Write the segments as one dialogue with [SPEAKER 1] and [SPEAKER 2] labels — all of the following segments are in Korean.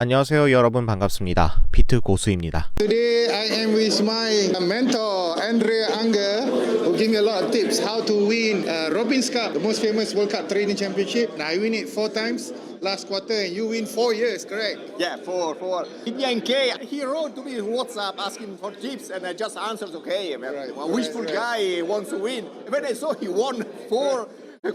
[SPEAKER 1] 안녕하세요 여러분 반갑습니다. 비트 고수입니다.
[SPEAKER 2] Today I am with my mentor Andre Anger, who give me a lot of tips how to win Robins Cup, the most famous World Cup Trading Championship. And I win it 4 times last quarter, and you win 4 years, correct?
[SPEAKER 3] Yeah, four. Indian K, he wrote to me in WhatsApp asking for tips, and I just answered, okay. A wishful guy wants to win. When I saw he won 4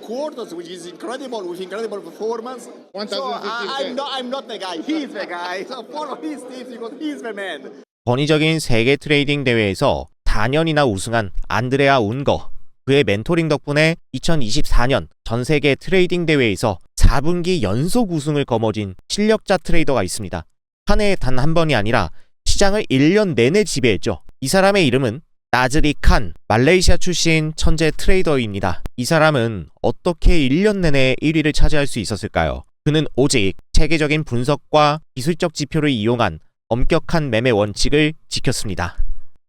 [SPEAKER 3] quarters, which is incredible, with incredible performance.
[SPEAKER 2] 1,050%.
[SPEAKER 3] I'm not the guy. He's the guy. So follow his tips because he's the man.
[SPEAKER 1] 권위적인 세계 트레이딩 대회에서 4년이나 우승한 안드레아 운거, 그의 멘토링 덕분에 2024년 전 세계 트레이딩 대회에서 4분기 연속 우승을 거머쥔 실력자 트레이더가 있습니다. 한 해에 단 한 번이 아니라 시장을 1년 내내 지배했죠. 이 사람의 이름은 나즈리 칸, 말레이시아 출신 천재 트레이더입니다. 이 사람은 어떻게 1년 내내 1위를 차지할 수 있었을까요? 그는 오직 체계적인 분석과 기술적 지표를 이용한 엄격한 매매 원칙을 지켰습니다.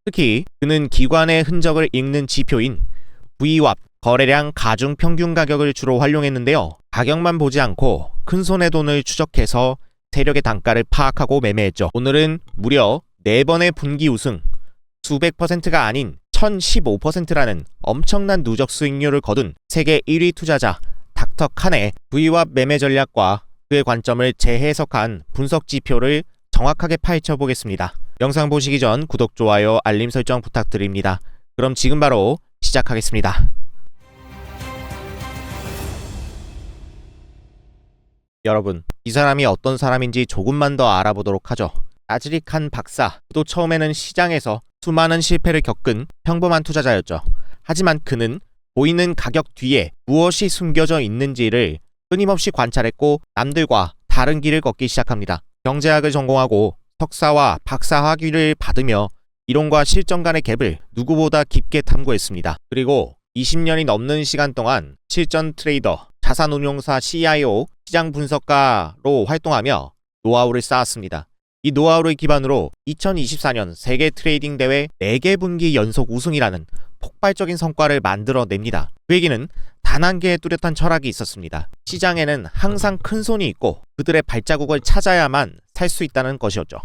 [SPEAKER 1] 특히 그는 기관의 흔적을 읽는 지표인 VWAP, 거래량 가중 평균 가격을 주로 활용했는데요. 가격만 보지 않고 큰 손의 돈을 추적해서 세력의 단가를 파악하고 매매했죠. 오늘은 무려 4번의 분기 우승, 수백 %가 아닌 1015%라는 엄청난 누적 수익률을 거둔 세계 1위 투자자 닥터 칸의 VWAP 매매 전략과 그의 관점을 재해석한 분석 지표를 정확하게 파헤쳐 보겠습니다. 영상 보시기 전 구독, 좋아요, 알림 설정 부탁드립니다. 그럼 지금 바로 시작하겠습니다. 여러분, 이 사람이 어떤 사람인지 조금만 더 알아보도록 하죠. 나즈리 칸 박사, 또 처음에는 시장에서 수많은 실패를 겪은 평범한 투자자였죠. 하지만 그는 보이는 가격 뒤에 무엇이 숨겨져 있는지를 끊임없이 관찰했고 남들과 다른 길을 걷기 시작합니다. 경제학을 전공하고 석사와 박사 학위를 받으며 이론과 실전 간의 갭을 누구보다 깊게 탐구했습니다. 그리고 20년이 넘는 시간 동안 실전 트레이더, 자산운용사 CIO, 시장 분석가로 활동하며 노하우를 쌓았습니다. 이 노하우를 기반으로 2024년 세계 트레이딩 대회 4개 분기 연속 우승이라는 폭발적인 성과를 만들어냅니다. 그에게는 단 한 개의 뚜렷한 철학이 있었습니다. 시장에는 항상 큰 손이 있고 그들의 발자국을 찾아야만 살 수 있다는 것이었죠.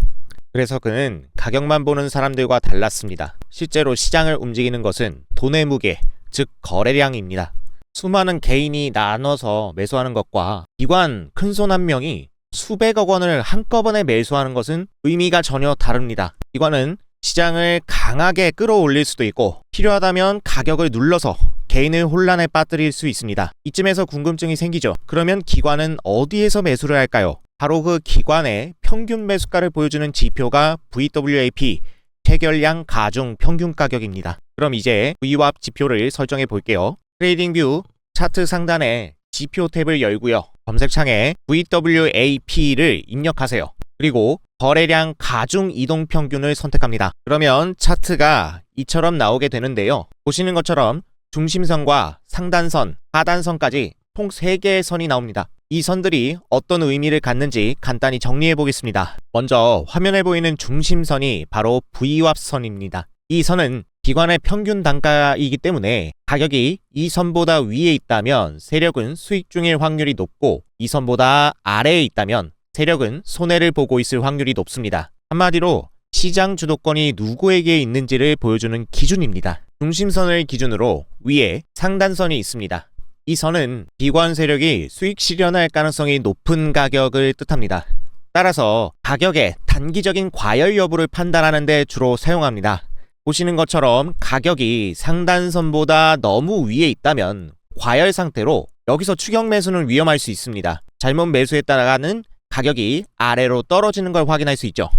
[SPEAKER 1] 그래서 그는 가격만 보는 사람들과 달랐습니다. 실제로 시장을 움직이는 것은 돈의 무게, 즉 거래량입니다. 수많은 개인이 나눠서 매수하는 것과 기관 큰 손 한 명이 수백억 원을 한꺼번에 매수하는 것은 의미가 전혀 다릅니다. 기관은 시장을 강하게 끌어올릴 수도 있고 필요하다면 가격을 눌러서 개인을 혼란에 빠뜨릴 수 있습니다. 이쯤에서 궁금증이 생기죠. 그러면 기관은 어디에서 매수를 할까요? 바로 그 기관의 평균 매수가를 보여주는 지표가 VWAP, 체결량 가중 평균 가격입니다. 그럼 이제 VWAP 지표를 설정해 볼게요. 트레이딩뷰 차트 상단에 지표 탭을 열고요. 검색창에 VWAP를 입력하세요. 그리고 거래량 가중 이동 평균을 선택합니다. 그러면 차트가 이처럼 나오게 되는데요. 보시는 것처럼 중심선과 상단선, 하단선까지 총 3개의 선이 나옵니다. 이 선들이 어떤 의미를 갖는지 간단히 정리해 보겠습니다. 먼저 화면에 보이는 중심선이 바로 VWAP 선입니다. 이 선은 기관의 평균 단가이기 때문에 가격이 이 선보다 위에 있다면 세력은 수익 중일 확률이 높고 이 선보다 아래에 있다면 세력은 손해를 보고 있을 확률이 높습니다. 한마디로 시장 주도권이 누구에게 있는지를 보여주는 기준입니다. 중심선을 기준으로 위에 상단선이 있습니다. 이 선은 기관 세력이 수익 실현할 가능성이 높은 가격을 뜻합니다. 따라서 가격의 단기적인 과열 여부를 판단하는 데 주로 사용합니다. 보시는 것처럼 가격이 상단선보다 너무 위에 있다면 과열 상태로 여기서 추격 매수는 위험할 수 있습니다. 잘못 매수했다가는 가격이 아래로 떨어지는 걸 확인할 수 있죠.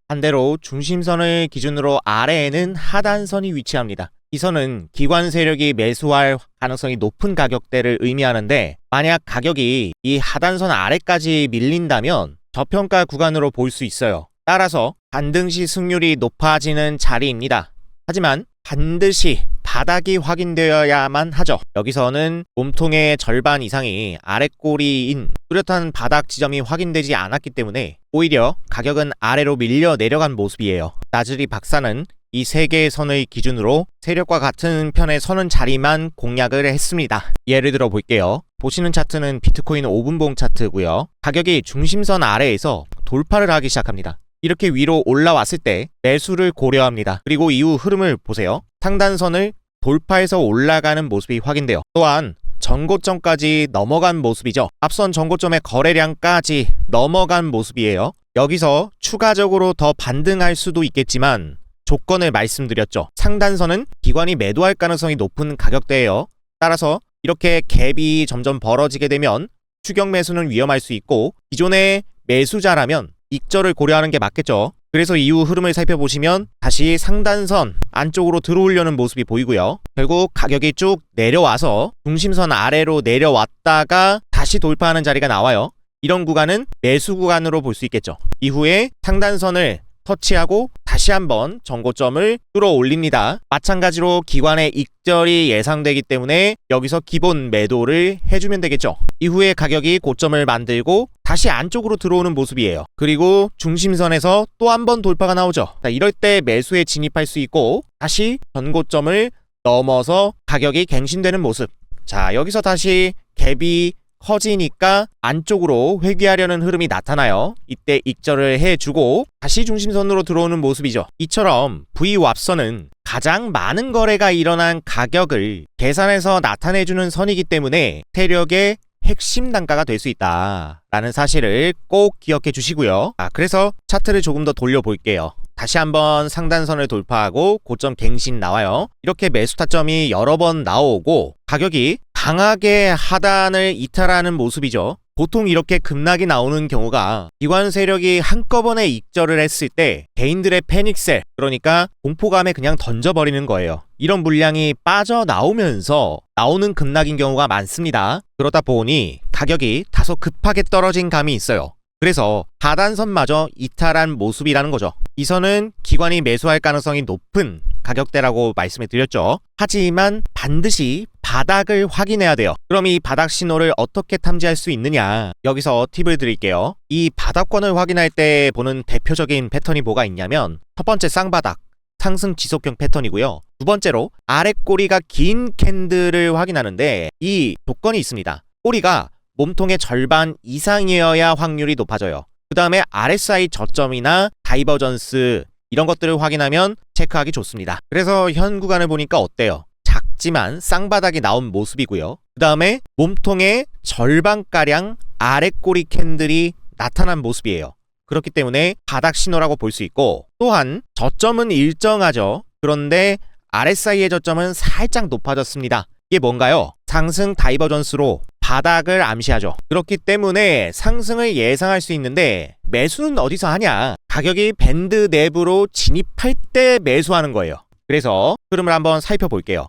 [SPEAKER 1] 반대로 중심선을 기준으로 아래에는 하단선이 위치합니다. 이 선은 기관 세력이 매수할 가능성이 높은 가격대를 의미하는데 만약 가격이 이 하단선 아래까지 밀린다면 저평가 구간으로 볼 수 있어요. 따라서 반등 시 승률이 높아지는 자리입니다. 하지만 반드시 바닥이 확인되어야만 하죠. 여기서는 몸통의 절반 이상이 아랫꼬리인 뚜렷한 바닥 지점이 확인되지 않았기 때문에 오히려 가격은 아래로 밀려 내려간 모습이에요. 나즈리 박사는 이 세 개의 선을 기준으로 세력과 같은 편에 서는 자리만 공략을 했습니다. 예를 들어 볼게요. 보시는 차트는 비트코인 5분봉 차트고요. 가격이 중심선 아래에서 돌파를 하기 시작합니다. 이렇게 위로 올라왔을 때 매수를 고려합니다. 그리고 이후 흐름을 보세요. 상단선을 돌파해서 올라가는 모습이 확인돼요. 또한 전고점까지 넘어간 모습이죠. 앞선 전고점의 거래량까지 넘어간 모습이에요. 여기서 추가적으로 더 반등할 수도 있겠지만 조건을 말씀드렸죠. 상단선은 기관이 매도할 가능성이 높은 가격대예요. 따라서 이렇게 갭이 점점 벌어지게 되면 추격 매수는 위험할 수 있고 기존의 매수자라면 익절을 고려하는 게 맞겠죠. 그래서 이후 흐름을 살펴보시면 다시 상단선 안쪽으로 들어오려는 모습이 보이고요. 결국 가격이 쭉 내려와서 중심선 아래로 내려왔다가 다시 돌파하는 자리가 나와요. 이런 구간은 매수 구간으로 볼 수 있겠죠. 이후에 상단선을 터치하고 다시 한번 전고점을 뚫어 올립니다. 마찬가지로 기관의 익절이 예상되기 때문에 여기서 기본 매도를 해주면 되겠죠. 이후에 가격이 고점을 만들고 다시 안쪽으로 들어오는 모습이에요. 그리고 중심선에서 또 한 번 돌파가 나오죠. 자, 이럴 때 매수에 진입할 수 있고 다시 전고점을 넘어서 가격이 갱신되는 모습. 자, 여기서 다시 갭이 커지니까 안쪽으로 회귀하려는 흐름이 나타나요. 이때 익절을 해주고 다시 중심선으로 들어오는 모습이죠. 이처럼 VWAP선은 가장 많은 거래가 일어난 가격을 계산해서 나타내주는 선이기 때문에 세력의 핵심 단가가 될 수 있다라는 사실을 꼭 기억해 주시고요. 그래서 차트를 조금 더 돌려볼게요. 다시 한번 상단선을 돌파하고 고점 갱신 나와요. 이렇게 매수 타점이 여러 번 나오고 가격이 강하게 하단을 이탈하는 모습이죠. 보통 이렇게 급락이 나오는 경우가 기관 세력이 한꺼번에 익절을 했을 때 개인들의 패닉셀, 그러니까 공포감에 그냥 던져버리는 거예요. 이런 물량이 빠져나오면서 나오는 급락인 경우가 많습니다. 그러다 보니 가격이 다소 급하게 떨어진 감이 있어요. 그래서 하단선마저 이탈한 모습이라는 거죠. 이 선은 기관이 매수할 가능성이 높은 가격대라고 말씀을 드렸죠. 하지만 반드시 바닥을 확인해야 돼요. 그럼 이 바닥 신호를 어떻게 탐지할 수 있느냐? 여기서 팁을 드릴게요. 이 바닥권을 확인할 때 보는 대표적인 패턴이 뭐가 있냐면 첫 번째 쌍바닥, 상승 지속형 패턴이고요. 두 번째로 아래 꼬리가 긴 캔들을 확인하는데 이 조건이 있습니다. 꼬리가 몸통의 절반 이상이어야 확률이 높아져요. 그 다음에 RSI 저점이나 다이버전스 이런 것들을 확인하면 체크하기 좋습니다. 그래서 현 구간을 보니까 어때요? 작지만 쌍바닥이 나온 모습이고요. 그 다음에 몸통의 절반가량 아래 꼬리 캔들이 나타난 모습이에요. 그렇기 때문에 바닥 신호라고 볼 수 있고, 또한 저점은 일정하죠. 그런데 RSI의 저점은 살짝 높아졌습니다. 이게 뭔가요? 상승 다이버전스로 바닥을 암시하죠. 그렇기 때문에 상승을 예상할 수 있는데 매수는 어디서 하냐? 가격이 밴드 내부로 진입할 때 매수하는 거예요. 그래서 흐름을 한번 살펴볼게요.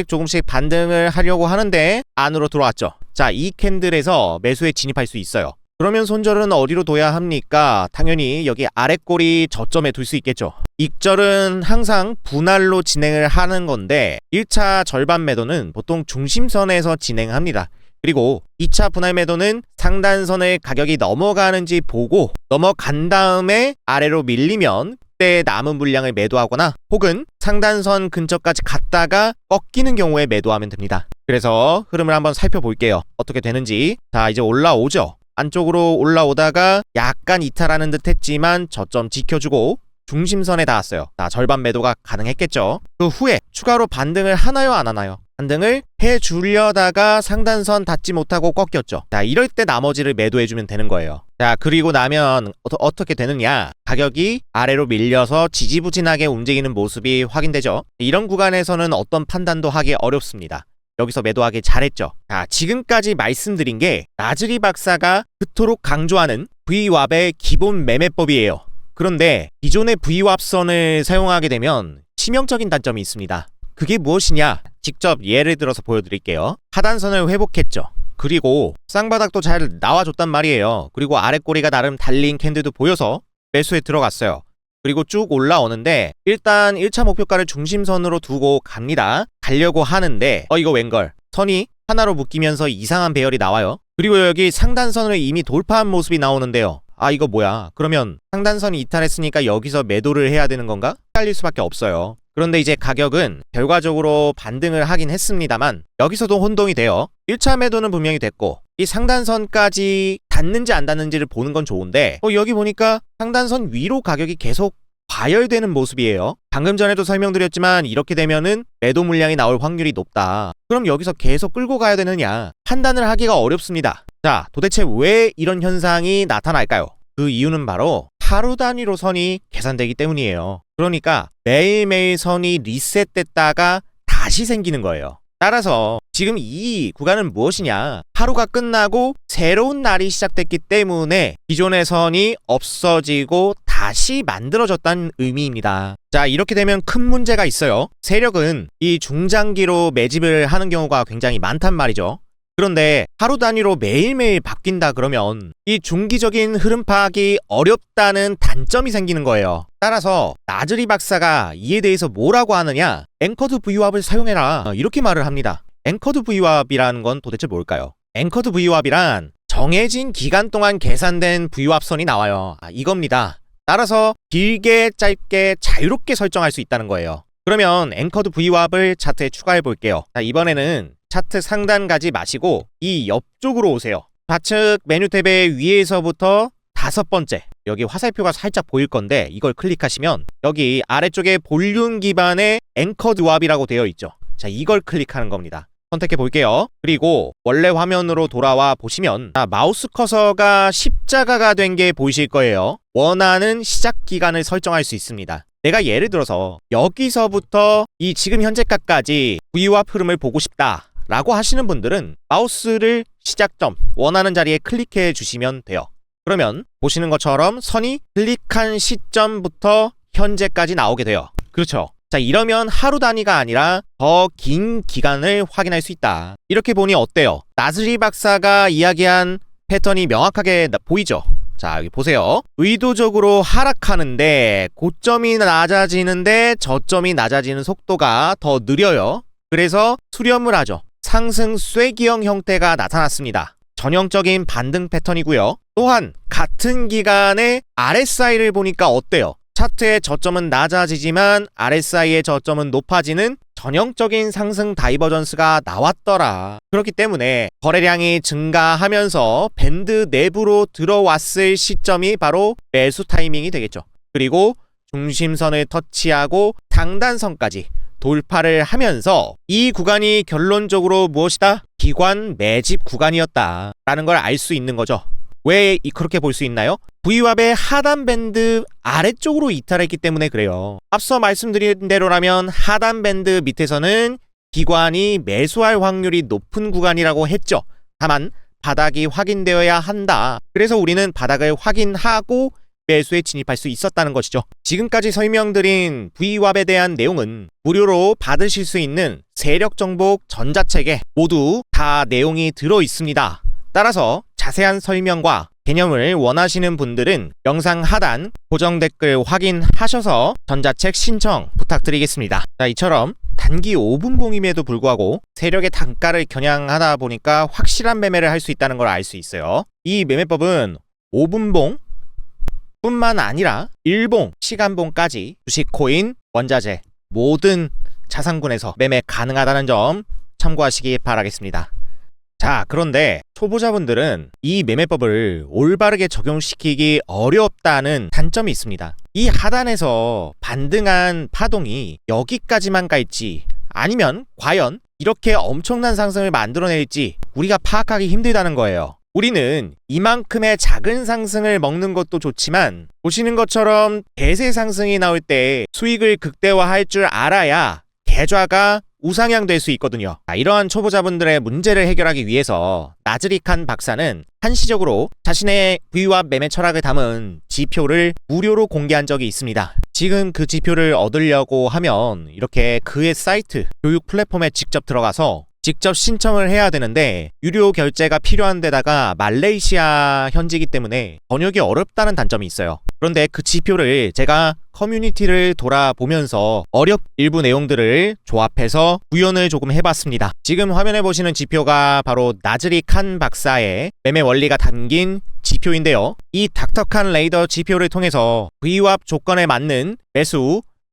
[SPEAKER 1] 조금씩 반등을 하려고 하는데 안으로 들어왔죠. 자, 이 캔들에서 매수에 진입할 수 있어요. 그러면 손절은 어디로 둬야 합니까? 당연히 여기 아래 꼬리 저점에 둘 수 있겠죠. 익절은 항상 분할로 진행을 하는 건데 1차 절반 매도는 보통 중심선에서 진행합니다. 그리고 2차 분할 매도는 상단선의 가격이 넘어가는지 보고 넘어간 다음에 아래로 밀리면 그때 남은 물량을 매도하거나 혹은 상단선 근처까지 갔다가 꺾이는 경우에 매도하면 됩니다. 그래서 흐름을 한번 살펴볼게요. 어떻게 되는지. 자, 이제 올라오죠. 안쪽으로 올라오다가 약간 이탈하는 듯 했지만 저점 지켜주고 중심선에 닿았어요. 자, 절반 매도가 가능했겠죠. 그 후에 추가로 반등을 하나요, 안 하나요? 반등을 해주려다가 상단선 닿지 못하고 꺾였죠. 자, 이럴 때 나머지를 매도해주면 되는 거예요. 자, 그리고 나면 어떻게 되느냐? 가격이 아래로 밀려서 지지부진하게 움직이는 모습이 확인되죠. 이런 구간에서는 어떤 판단도 하기 어렵습니다. 여기서 매도하기 잘했죠. 자, 지금까지 말씀드린 게 나즈리 박사가 그토록 강조하는 VWAP의 기본 매매법이에요. 그런데 기존의 VWAP선을 사용하게 되면 치명적인 단점이 있습니다. 그게 무엇이냐? 직접 예를 들어서 보여드릴게요. 하단선을 회복했죠. 그리고 쌍바닥도 잘 나와줬단 말이에요. 그리고 아래 꼬리가 나름 달린 캔들도 보여서 매수에 들어갔어요. 그리고 쭉 올라오는데 일단 1차 목표가를 중심선으로 두고 갑니다. 가려고 하는데 이거 웬걸? 선이 하나로 묶이면서 이상한 배열이 나와요. 그리고 여기 상단선을 이미 돌파한 모습이 나오는데요. 아 이거 뭐야, 그러면 상단선이 이탈했으니까 여기서 매도를 해야 되는 건가? 헷갈릴 수밖에 없어요. 그런데 이제 가격은 결과적으로 반등을 하긴 했습니다만 여기서도 혼동이 돼요. 1차 매도는 분명히 됐고 이 상단선까지 닿는지 안 닿는지를 보는 건 좋은데 여기 보니까 상단선 위로 가격이 계속 과열되는 모습이에요. 방금 전에도 설명드렸지만 이렇게 되면은 매도 물량이 나올 확률이 높다. 그럼 여기서 계속 끌고 가야 되느냐? 판단을 하기가 어렵습니다. 자, 도대체 왜 이런 현상이 나타날까요? 그 이유는 바로 하루 단위로 선이 계산되기 때문이에요. 그러니까 매일매일 선이 리셋됐다가 다시 생기는 거예요. 따라서 지금 이 구간은 무엇이냐? 하루가 끝나고 새로운 날이 시작됐기 때문에 기존의 선이 없어지고 다시 만들어졌다는 의미입니다. 자, 이렇게 되면 큰 문제가 있어요. 세력은 이 중장기로 매집을 하는 경우가 굉장히 많단 말이죠. 그런데 하루 단위로 매일매일 바뀐다 그러면 이 중기적인 흐름 파악이 어렵다는 단점이 생기는 거예요. 따라서 나즈리 박사가 이에 대해서 뭐라고 하느냐? 앵커드 Vwap을 사용해라, 이렇게 말을 합니다. 앵커드 Vwap이라는 건 도대체 뭘까요? 앵커드 Vwap이란 정해진 기간 동안 계산된 Vwap선이 나와요. 이겁니다. 따라서 길게 짧게 자유롭게 설정할 수 있다는 거예요. 그러면 앵커드 Vwap을 차트에 추가해 볼게요. 자, 이번에는 차트 상단 가지 마시고 이 옆쪽으로 오세요. 좌측 메뉴 탭의 위에서부터 5번째, 여기 화살표가 살짝 보일 건데 이걸 클릭하시면 여기 아래쪽에 볼륨 기반의 앵커드 Vwap이라고 되어 있죠. 자, 이걸 클릭하는 겁니다. 선택해 볼게요. 그리고 원래 화면으로 돌아와 보시면 마우스 커서가 십자가가 된 게 보이실 거예요. 원하는 시작 기간을 설정할 수 있습니다. 내가 예를 들어서 여기서부터 이 지금 현재까지 Vwap 흐름을 보고 싶다 라고 하시는 분들은 마우스를 시작점 원하는 자리에 클릭해 주시면 돼요. 그러면 보시는 것처럼 선이 클릭한 시점부터 현재까지 나오게 돼요. 그렇죠. 자, 이러면 하루 단위가 아니라 더 긴 기간을 확인할 수 있다. 이렇게 보니 어때요? 나즈리 박사가 이야기한 패턴이 명확하게 보이죠? 자, 여기 보세요. 의도적으로 하락하는데 고점이 낮아지는데 저점이 낮아지는 속도가 더 느려요. 그래서 수렴을 하죠. 상승 쐐기형 형태가 나타났습니다. 전형적인 반등 패턴이고요. 또한 같은 기간에 RSI를 보니까 어때요? 차트의 저점은 낮아지지만 RSI의 저점은 높아지는 전형적인 상승 다이버전스가 나왔더라. 그렇기 때문에 거래량이 증가하면서 밴드 내부로 들어왔을 시점이 바로 매수 타이밍이 되겠죠. 그리고 중심선을 터치하고 상단선까지 돌파를 하면서 이 구간이 결론적으로 무엇이다? 기관 매집 구간이었다 라는 걸 알 수 있는 거죠. 왜 그렇게 볼 수 있나요? Vwap의 하단 밴드 아래쪽으로 이탈했기 때문에 그래요. 앞서 말씀드린 대로라면 하단 밴드 밑에서는 기관이 매수할 확률이 높은 구간이라고 했죠. 다만 바닥이 확인되어야 한다. 그래서 우리는 바닥을 확인하고 매수에 진입할 수 있었다는 것이죠. 지금까지 설명드린 Vwap에 대한 내용은 무료로 받으실 수 있는 세력정복 전자책에 모두 다 내용이 들어 있습니다. 따라서 자세한 설명과 개념을 원하시는 분들은 영상 하단 고정 댓글 확인하셔서 전자책 신청 부탁드리겠습니다. 자, 이처럼 단기 5분봉임에도 불구하고 세력의 단가를 겨냥하다 보니까 확실한 매매를 할 수 있다는 걸 알 수 있어요. 이 매매법은 5분봉 뿐만 아니라 1봉, 시간봉까지 주식, 코인, 원자재 모든 자산군에서 매매 가능하다는 점 참고하시기 바라겠습니다. 자, 그런데 초보자분들은 이 매매법을 올바르게 적용시키기 어렵다는 단점이 있습니다. 이 하단에서 반등한 파동이 여기까지만 갈지 아니면 과연 이렇게 엄청난 상승을 만들어낼지 우리가 파악하기 힘들다는 거예요. 우리는 이만큼의 작은 상승을 먹는 것도 좋지만 보시는 것처럼 대세 상승이 나올 때 수익을 극대화할 줄 알아야 계좌가 우상향 될 수 있거든요. 이러한 초보자분들의 문제를 해결하기 위해서 나즈리 칸 박사는 한시적으로 자신의 Vwap 매매 철학을 담은 지표를 무료로 공개한 적이 있습니다. 지금 그 지표를 얻으려고 하면 이렇게 그의 사이트 교육 플랫폼에 직접 들어가서 직접 신청을 해야 되는데 유료 결제가 필요한 데다가 말레이시아 현지이기 때문에 번역이 어렵다는 단점이 있어요. 그런데 그 지표를 제가 커뮤니티를 돌아보면서 일부 내용들을 조합해서 구현을 조금 해봤습니다. 지금 화면에 보시는 지표가 바로 나즈리 칸 박사의 매매 원리가 담긴 지표인데요. 이 닥터칸 레이더 지표를 통해서 VWAP 조건에 맞는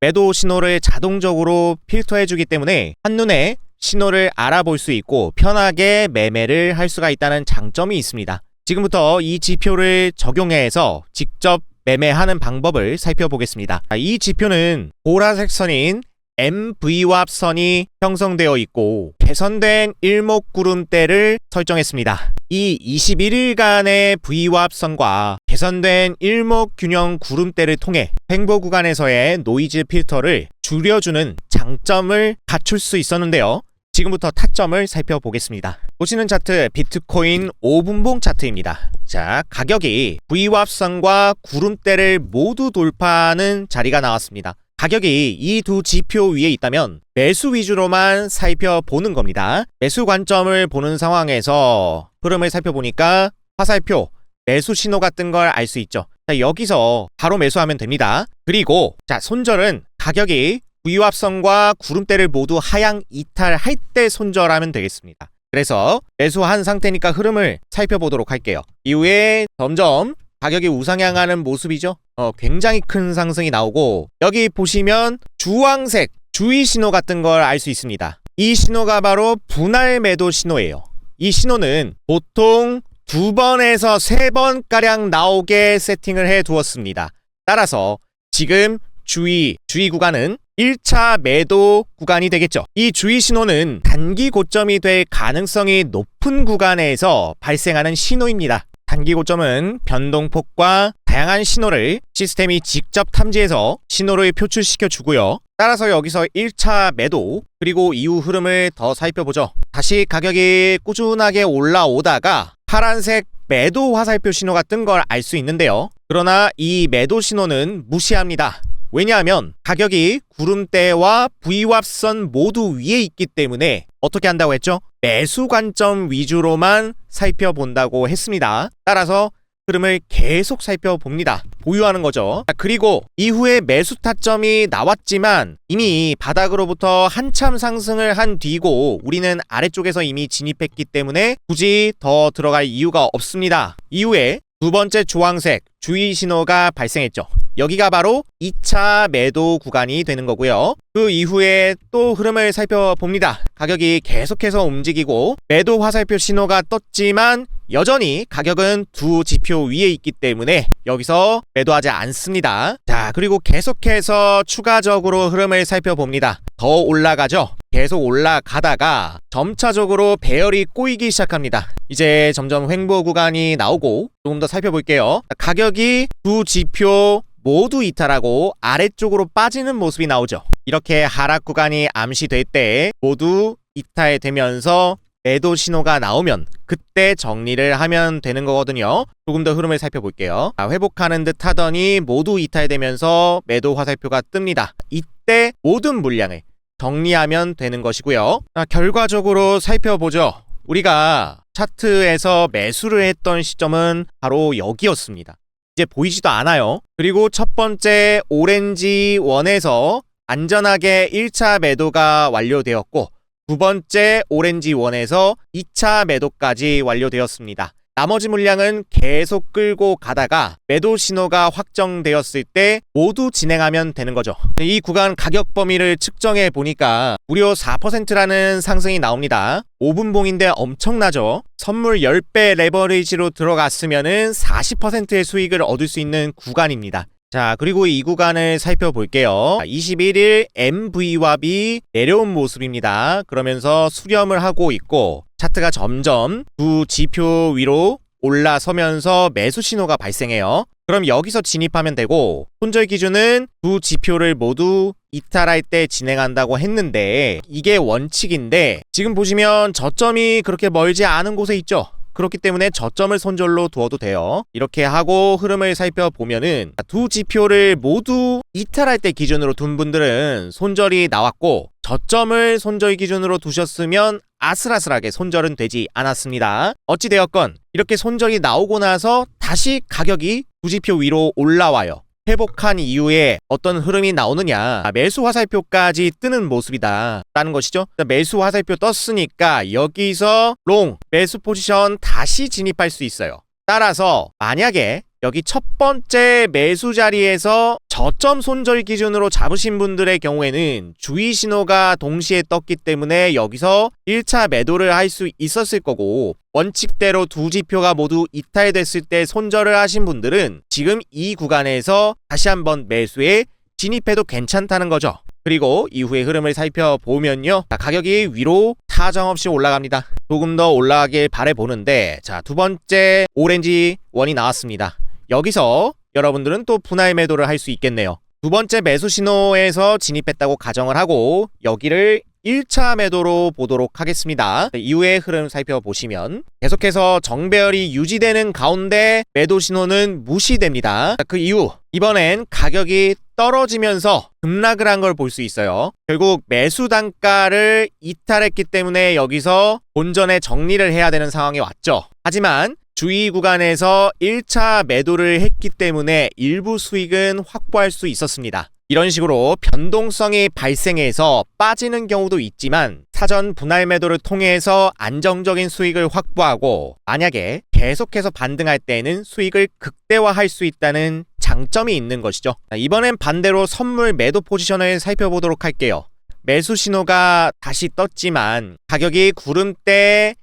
[SPEAKER 1] 매도 신호를 자동적으로 필터해주기 때문에 한눈에 신호를 알아볼 수 있고 편하게 매매를 할 수가 있다는 장점이 있습니다. 지금부터 이 지표를 적용해서 직접 매매하는 방법을 살펴보겠습니다. 이 지표는 보라색 선인 MVWAP 선이 형성되어 있고 개선된 일목구름대를 설정했습니다. 이 21일간의 VWAP 선과 개선된 일목균형 구름대를 통해 횡보 구간에서의 노이즈 필터를 줄여주는 장점을 갖출 수 있었는데요. 지금부터 타점을 살펴보겠습니다. 보시는 차트 비트코인 5분봉 차트입니다. 자, 가격이 VWAP 선과 구름대를 모두 돌파하는 자리가 나왔습니다. 가격이 이 두 지표 위에 있다면 매수 위주로만 살펴보는 겁니다. 매수 관점을 보는 상황에서 흐름을 살펴보니까 화살표, 매수 신호가 뜬 걸 알 수 있죠. 자, 여기서 바로 매수하면 됩니다. 그리고 자, 손절은 가격이 VWAP 선과 구름대를 모두 하향 이탈할 때 손절하면 되겠습니다. 그래서 매수한 상태니까 흐름을 살펴보도록 할게요. 이후에 점점 가격이 우상향하는 모습이죠. 굉장히 큰 상승이 나오고 여기 보시면 주황색 주의 신호 같은 걸 알 수 있습니다. 이 신호가 바로 분할 매도 신호예요. 이 신호는 보통 2번에서 3번가량 나오게 세팅을 해 두었습니다. 따라서 지금 주의 구간은 1차 매도 구간이 되겠죠. 이 주의 신호는 단기 고점이 될 가능성이 높은 구간에서 발생하는 신호입니다. 단기 고점은 변동폭과 다양한 신호를 시스템이 직접 탐지해서 신호를 표출시켜 주고요. 따라서 여기서 1차 매도 그리고 이후 흐름을 더 살펴보죠. 다시 가격이 꾸준하게 올라오다가 파란색 매도 화살표 신호가 뜬 걸 알 수 있는데요. 그러나 이 매도 신호는 무시합니다. 왜냐하면 가격이 구름대와 VWAP선 모두 위에 있기 때문에 어떻게 한다고 했죠? 매수 관점 위주로만 살펴본다고 했습니다. 따라서 흐름을 계속 살펴봅니다. 보유하는 거죠. 그리고 이후에 매수 타점이 나왔지만 이미 바닥으로부터 한참 상승을 한 뒤고 우리는 아래쪽에서 이미 진입했기 때문에 굳이 더 들어갈 이유가 없습니다. 이후에 두 번째 주황색 주의 신호가 발생했죠. 여기가 바로 2차 매도 구간이 되는 거고요. 그 이후에 또 흐름을 살펴봅니다. 가격이 계속해서 움직이고 매도 화살표 신호가 떴지만 여전히 가격은 두 지표 위에 있기 때문에 여기서 매도하지 않습니다. 자, 그리고 계속해서 추가적으로 흐름을 살펴봅니다. 더 올라가죠. 계속 올라가다가 점차적으로 배열이 꼬이기 시작합니다. 이제 점점 횡보 구간이 나오고 조금 더 살펴볼게요. 가격이 두 지표 모두 이탈하고 아래쪽으로 빠지는 모습이 나오죠. 이렇게 하락 구간이 암시될 때 모두 이탈되면서 매도 신호가 나오면 그때 정리를 하면 되는 거거든요. 조금 더 흐름을 살펴볼게요. 회복하는 듯 하더니 모두 이탈되면서 매도 화살표가 뜹니다. 이때 모든 물량을 정리하면 되는 것이고요. 결과적으로 살펴보죠. 우리가 차트에서 매수를 했던 시점은 바로 여기였습니다. 이제 보이지도 않아요. 그리고 첫 번째 오렌지 원에서 안전하게 1차 매도가 완료되었고 두 번째 오렌지 원에서 2차 매도까지 완료되었습니다. 나머지 물량은 계속 끌고 가다가 매도 신호가 확정되었을 때 모두 진행하면 되는 거죠. 이 구간 가격 범위를 측정해 보니까 무려 4%라는 상승이 나옵니다. 5분봉인데 엄청나죠? 선물 10배 레버리지로 들어갔으면은 40%의 수익을 얻을 수 있는 구간입니다. 자, 그리고 이 구간을 살펴볼게요. 21일 MVWAP이 내려온 모습입니다. 그러면서 수렴을 하고 있고 차트가 점점 두 지표 위로 올라서면서 매수 신호가 발생해요. 그럼 여기서 진입하면 되고 손절 기준은 두 지표를 모두 이탈할 때 진행한다고 했는데 이게 원칙인데 지금 보시면 저점이 그렇게 멀지 않은 곳에 있죠. 그렇기 때문에 저점을 손절로 두어도 돼요. 이렇게 하고 흐름을 살펴보면은 두 지표를 모두 이탈할 때 기준으로 둔 분들은 손절이 나왔고 저점을 손절 기준으로 두셨으면 아슬아슬하게 손절은 되지 않았습니다. 어찌되었건 이렇게 손절이 나오고 나서 다시 가격이 두 지표 위로 올라와요. 회복한 이후에 어떤 흐름이 나오느냐, 매수 화살표까지 뜨는 모습이다 라는 것이죠. 매수 화살표 떴으니까 여기서 롱 매수 포지션 다시 진입할 수 있어요. 따라서 만약에 여기 첫 번째 매수 자리에서 저점 손절 기준으로 잡으신 분들의 경우에는 주의 신호가 동시에 떴기 때문에 여기서 1차 매도를 할 수 있었을 거고, 원칙대로 두 지표가 모두 이탈됐을 때 손절을 하신 분들은 지금 이 구간에서 다시 한번 매수에 진입해도 괜찮다는 거죠. 그리고 이후의 흐름을 살펴보면요, 가격이 위로 사정없이 올라갑니다. 조금 더 올라가길 바라보는데, 자, 두 번째 오렌지 원이 나왔습니다. 여기서 여러분들은 또 분할 매도를 할 수 있겠네요. 두 번째 매수 신호에서 진입했다고 가정을 하고 여기를 1차 매도로 보도록 하겠습니다. 이후의 흐름 살펴보시면 계속해서 정배열이 유지되는 가운데 매도 신호는 무시됩니다. 그 이후 이번엔 가격이 떨어지면서 급락을 한 걸 볼 수 있어요. 결국 매수 단가를 이탈했기 때문에 여기서 본전에 정리를 해야 되는 상황이 왔죠. 하지만 주의 구간에서 1차 매도를 했기 때문에 일부 수익은 확보할 수 있었습니다. 이런 식으로 변동성이 발생해서 빠지는 경우도 있지만 사전 분할 매도를 통해서 안정적인 수익을 확보하고, 만약에 계속해서 반등할 때에는 수익을 극대화할 수 있다는 장점이 있는 것이죠. 이번엔 반대로 선물 매도 포지션을 살펴보도록 할게요. 매수 신호가 다시 떴지만 가격이 구름대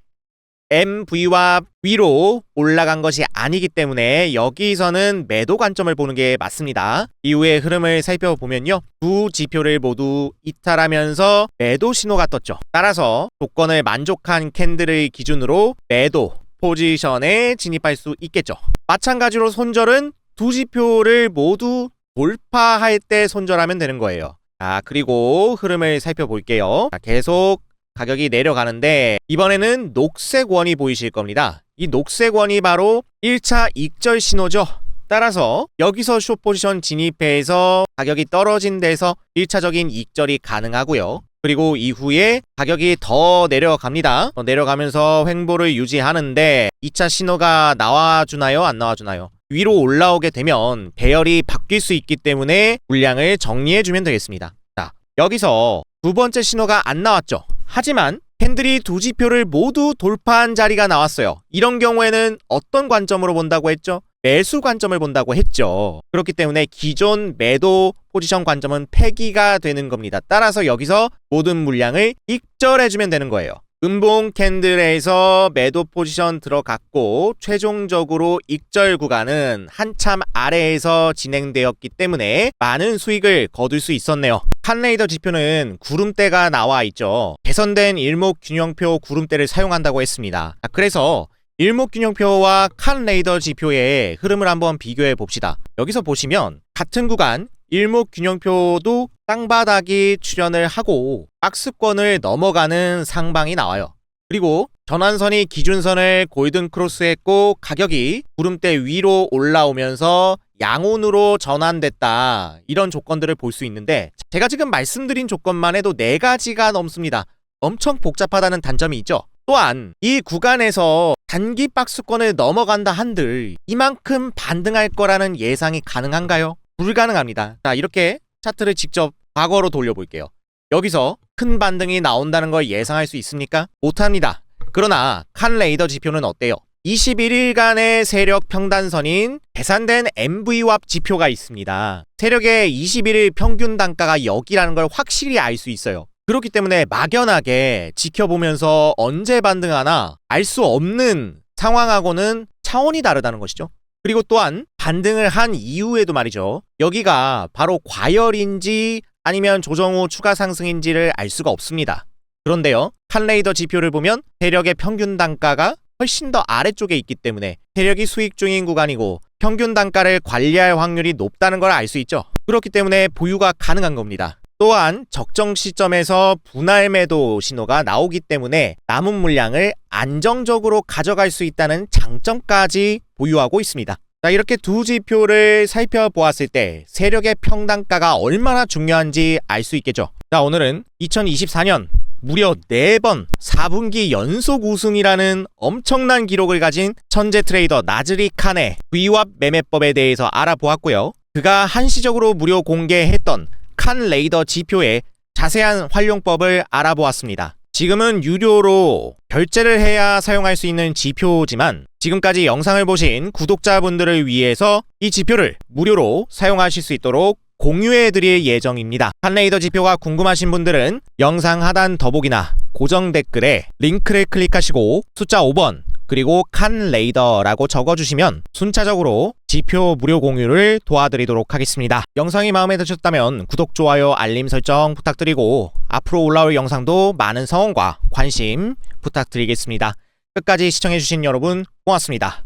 [SPEAKER 1] MV와 위로 올라간 것이 아니기 때문에 여기서는 매도 관점을 보는 게 맞습니다. 이후의 흐름을 살펴보면요, 두 지표를 모두 이탈하면서 매도 신호가 떴죠. 따라서 조건을 만족한 캔들을 기준으로 매도 포지션에 진입할 수 있겠죠. 마찬가지로 손절은 두 지표를 모두 돌파할 때 손절하면 되는 거예요. 자, 그리고 흐름을 살펴볼게요. 자, 계속 가격이 내려가는데 이번에는 녹색 원이 보이실 겁니다. 이 녹색 원이 바로 1차 익절 신호죠. 따라서 여기서 숏 포지션 진입해서 가격이 떨어진 데서 1차적인 익절이 가능하고요. 그리고 이후에 가격이 더 내려갑니다. 내려가면서 횡보를 유지하는데 2차 신호가 나와주나요? 안 나와주나요? 위로 올라오게 되면 배열이 바뀔 수 있기 때문에 물량을 정리해주면 되겠습니다. 자, 여기서 두 번째 신호가 안 나왔죠. 하지만 캔들이 두 지표를 모두 돌파한 자리가 나왔어요. 이런 경우에는 어떤 관점으로 본다고 했죠? 매수 관점을 본다고 했죠. 그렇기 때문에 기존 매도 포지션 관점은 폐기가 되는 겁니다. 따라서 여기서 모든 물량을 익절해주면 되는 거예요. 음봉 캔들에서 매도 포지션 들어갔고 최종적으로 익절 구간은 한참 아래에서 진행되었기 때문에 많은 수익을 거둘 수 있었네요. 칸레이더 지표는 구름대가 나와 있죠. 개선된 일목균형표 구름대를 사용한다고 했습니다. 그래서 일목균형표와 칸레이더 지표의 흐름을 한번 비교해 봅시다. 여기서 보시면 같은 구간 일목균형표도 땅바닥이 출현을 하고 박스권을 넘어가는 상방이 나와요. 그리고 전환선이 기준선을 골든 크로스했고 가격이 구름대 위로 올라오면서 양온으로 전환됐다, 이런 조건들을 볼 수 있는데, 제가 지금 말씀드린 조건만 해도 4가지가 넘습니다. 엄청 복잡하다는 단점이 있죠. 또한 이 구간에서 단기 박스권을 넘어간다 한들 이만큼 반등할 거라는 예상이 가능한가요? 불가능합니다. 자, 이렇게 차트를 직접 과거로 돌려볼게요. 여기서 큰 반등이 나온다는 걸 예상할 수 있습니까? 못합니다. 그러나 칸레이더 지표는 어때요? 21일간의 세력 평단선인 계산된 MV왑 지표가 있습니다. 세력의 21일 평균 단가가 여기라는 걸 확실히 알 수 있어요. 그렇기 때문에 막연하게 지켜보면서 언제 반등하나 알 수 없는 상황하고는 차원이 다르다는 것이죠. 그리고 또한 반등을 한 이후에도 말이죠, 여기가 바로 과열인지 아니면 조정 후 추가 상승인지를 알 수가 없습니다. 그런데요, 칸레이더 지표를 보면 세력의 평균 단가가 훨씬 더 아래쪽에 있기 때문에 세력이 수익 중인 구간이고 평균 단가를 관리할 확률이 높다는 걸 알 수 있죠. 그렇기 때문에 보유가 가능한 겁니다. 또한 적정 시점에서 분할 매도 신호가 나오기 때문에 남은 물량을 안정적으로 가져갈 수 있다는 장점까지 보유하고 있습니다. 자, 이렇게 두 지표를 살펴보았을 때 세력의 평단가가 얼마나 중요한지 알 수 있겠죠. 자, 오늘은 2024년 무려 4번 4분기 연속 우승이라는 엄청난 기록을 가진 천재 트레이더 나즈리 칸의 VWAP 매매법에 대해서 알아보았고요. 그가 한시적으로 무료 공개했던 칸 레이더 지표의 자세한 활용법을 알아보았습니다. 지금은 유료로 결제를 해야 사용할 수 있는 지표지만 지금까지 영상을 보신 구독자분들을 위해서 이 지표를 무료로 사용하실 수 있도록 공유해 드릴 예정입니다. 칸레이더 지표가 궁금하신 분들은 영상 하단 더보기나 고정 댓글에 링크를 클릭하시고 숫자 5번 그리고 칸레이더라고 적어주시면 순차적으로 지표 무료 공유를 도와드리도록 하겠습니다. 영상이 마음에 드셨다면 구독, 좋아요, 알림 설정 부탁드리고 앞으로 올라올 영상도 많은 성원과 관심 부탁드리겠습니다. 끝까지 시청해주신 여러분 고맙습니다.